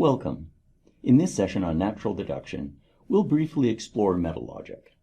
Welcome. In this session on natural deduction, we'll briefly explore metalogic.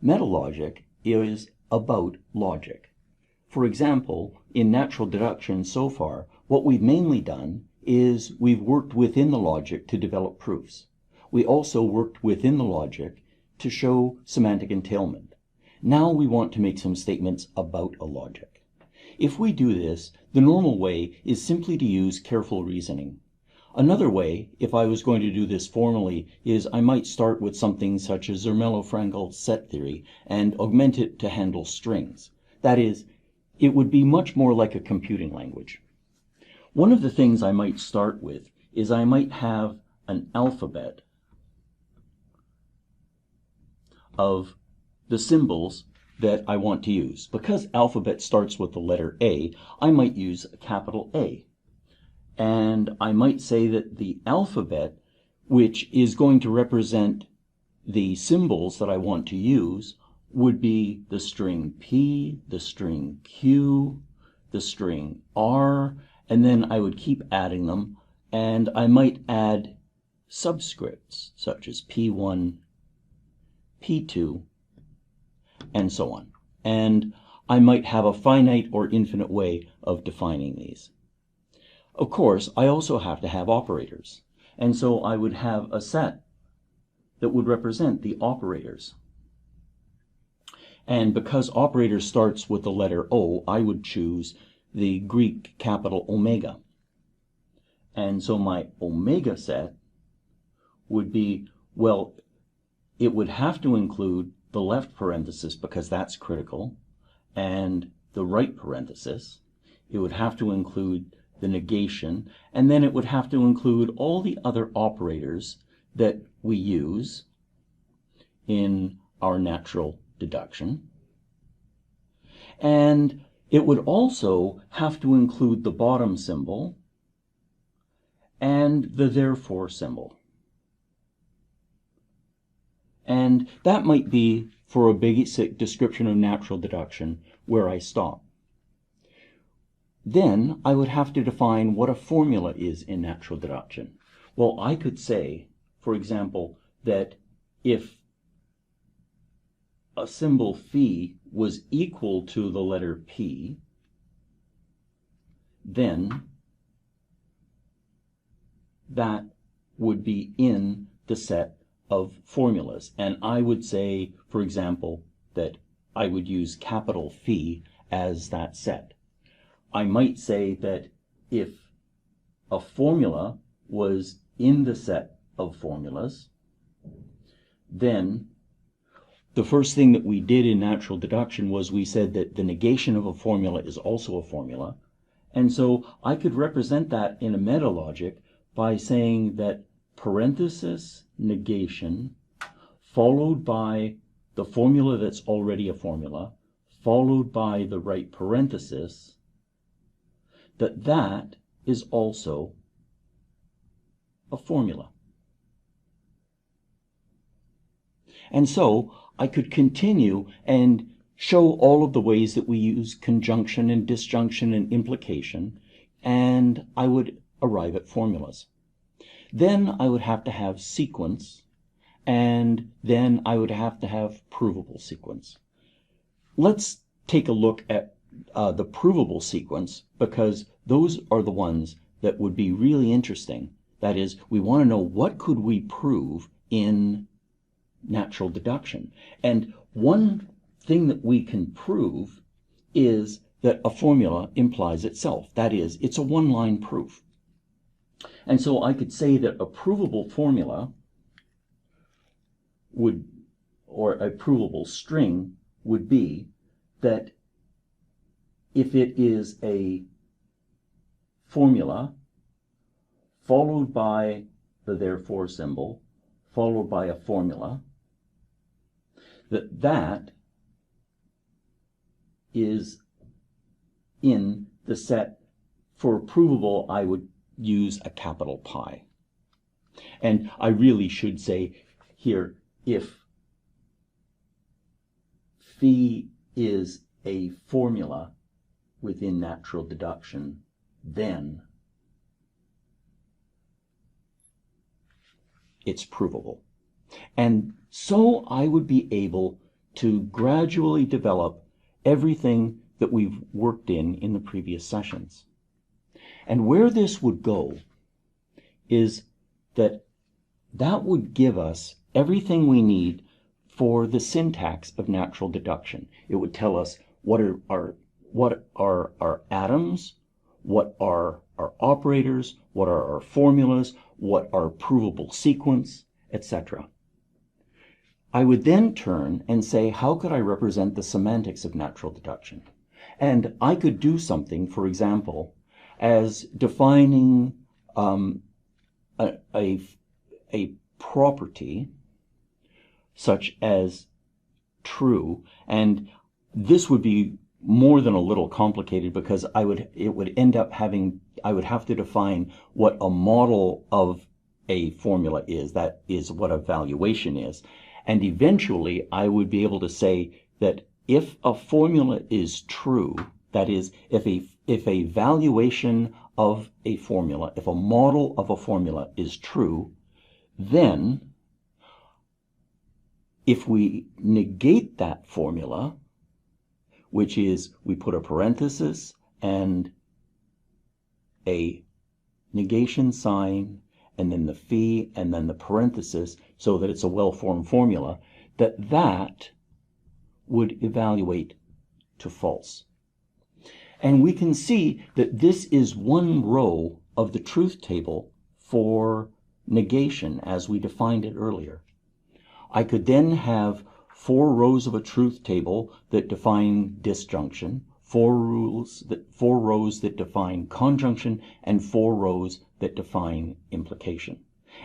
Metalogic is about logic. For example, in natural deduction so far, what we've mainly done is we've worked within the logic to develop proofs. We also worked within the logic to show semantic entailment. Now we want to make some statements about a logic. If we do this, the normal way is simply to use careful reasoning. Another way, if I was going to do this formally, is I might start with something such as Zermelo-Fraenkel's set theory and augment it to handle strings. That is, it would be much more like a computing language. One of the things I might start with is I might have an alphabet of the symbols that I want to use. Because alphabet starts with the letter A, I might use a capital A. And I might say that the alphabet, which is going to represent the symbols that I want to use, would be the string P, the string Q, the string R, and then I would keep adding them, and I might add subscripts such as P1, P2, and so on. And I might have a finite or infinite way of defining these. Of course, I also have to have operators, and so I would have a set that would represent the operators. And because operator starts with the letter O, I would choose the Greek capital omega. And so my omega set would be, well, it would have to include the left parenthesis because that's critical, and the right parenthesis. It would have to include the negation, and then it would have to include all the other operators that we use in our natural deduction. And it would also have to include the bottom symbol and the therefore symbol. And that might be, for a basic description of natural deduction, where I stop. Then I would have to define what a formula is in natural deduction. Well, I could say, for example, that if a symbol phi was equal to the letter P, then that would be in the set of formulas. And I would say, for example, that I would use capital Phi as that set. I might say that if a formula was in the set of formulas, then the first thing that we did in natural deduction was we said that the negation of a formula is also a formula. And so I could represent that in a metalogic by saying that parenthesis negation followed by the formula that's already a formula, followed by the right parenthesis, that is also a formula. And so I could continue and show all of the ways that we use conjunction and disjunction and implication, and I would arrive at formulas. Then I would have to have sequence, and then I would have to have provable sequence. Let's take a look at the provable sequence, because those are the ones that would be really interesting. That is, we want to know what could we prove in natural deduction. And one thing that we can prove is that a formula implies itself. That is, it's a one-line proof. And so I could say that a provable formula would, or a provable string would be that if it is a formula followed by the therefore symbol, followed by a formula, that is in the set. For provable, I would use a capital pi. And I really should say here, if phi is a formula within natural deduction, then it's provable. And so I would be able to gradually develop everything that we've worked in the previous sessions. And where this would go is that would give us everything we need for the syntax of natural deduction. It would tell us what are our atoms, what are our operators, what are our formulas, what are provable sequence, etc. I would then turn and say, how could I represent the semantics of natural deduction? And I could do something, for example, as defining a property such as true, and this would be more than a little complicated because I would have to define what a model of a formula is. That is what a valuation is. And eventually I would be able to say that if a formula is true, that is, if a valuation of a formula, if a model of a formula is true, then if we negate that formula, which is we put a parenthesis and a negation sign and then the phi and then the parenthesis so that it's a well-formed formula, that would evaluate to false. And we can see that this is one row of the truth table for negation as we defined it earlier. I could then have 4 rows of a truth table that define disjunction, 4 rows that define conjunction, and 4 rows that define implication.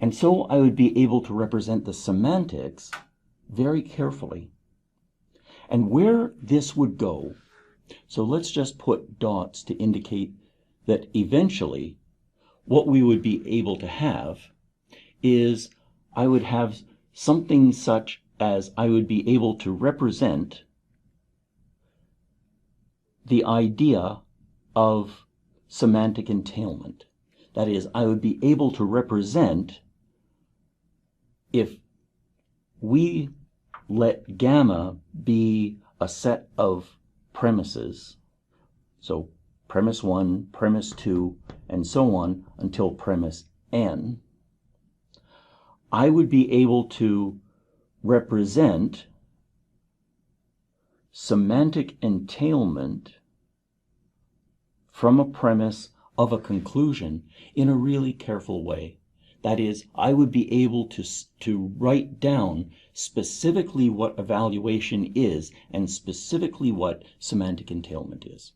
And so I would be able to represent the semantics very carefully. And where this would go, so let's just put dots to indicate that eventually what we would be able to have is I would have something such as I would be able to represent the idea of semantic entailment. That is, I would be able to represent if we let gamma be a set of premises, so premise 1, premise 2, and so on until premise n, I would be able to represent semantic entailment from a premise of a conclusion in a really careful way. That is, I would be able to write down specifically what evaluation is and specifically what semantic entailment is.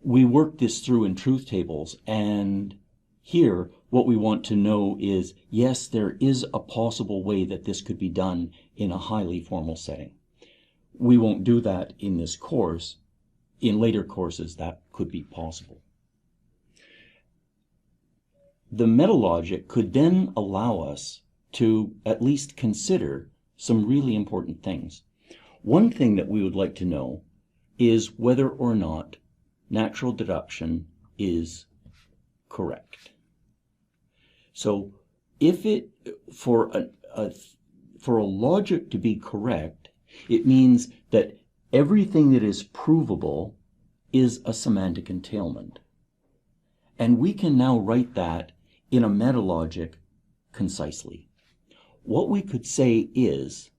We worked this through in truth tables, and here what we want to know is, yes, there is a possible way that this could be done in a highly formal setting. We won't do that in this course. In later courses, that could be possible. The metalogic could then allow us to at least consider some really important things. One thing that we would like to know is whether or not natural deduction is correct. So if it, for a logic to be correct, it means that everything that is provable is a semantic entailment. And we can now write that in a metalogic concisely. What we could say is,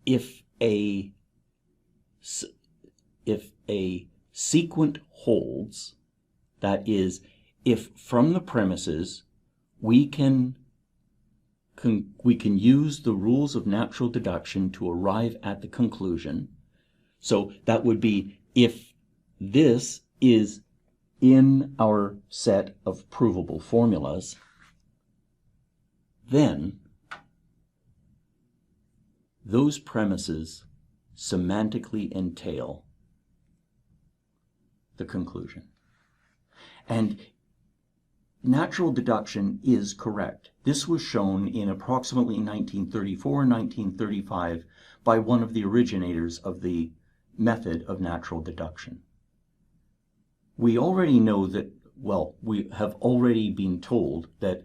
if a sequent holds, that is, if from the premises we can use the rules of natural deduction to arrive at the conclusion. So that would be if this is in our set of provable formulas, then those premises semantically entail the conclusion. And natural deduction is correct. This was shown in approximately 1934 and 1935 by one of the originators of the method of natural deduction. We already know that well, we have already been told that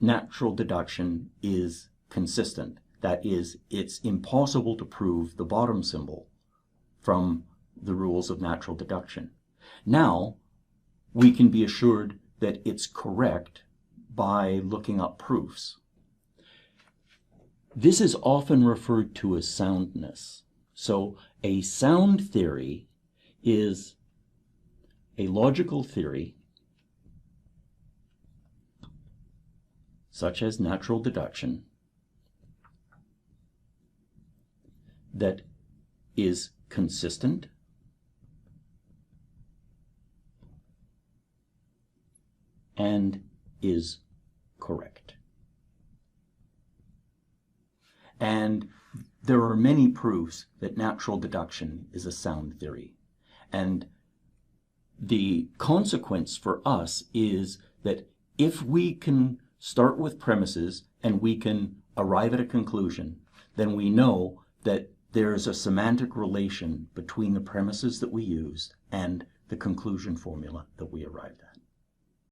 natural deduction is consistent. That is, it's impossible to prove the bottom symbol from the rules of natural deduction. Now, we can be assured that it's correct by looking up proofs. This is often referred to as soundness. So a sound theory is a logical theory, such as natural deduction, that is consistent and is correct. And there are many proofs that natural deduction is a sound theory. And the consequence for us is that if we can start with premises and we can arrive at a conclusion, then we know that there is a semantic relation between the premises that we used and the conclusion formula that we arrived at.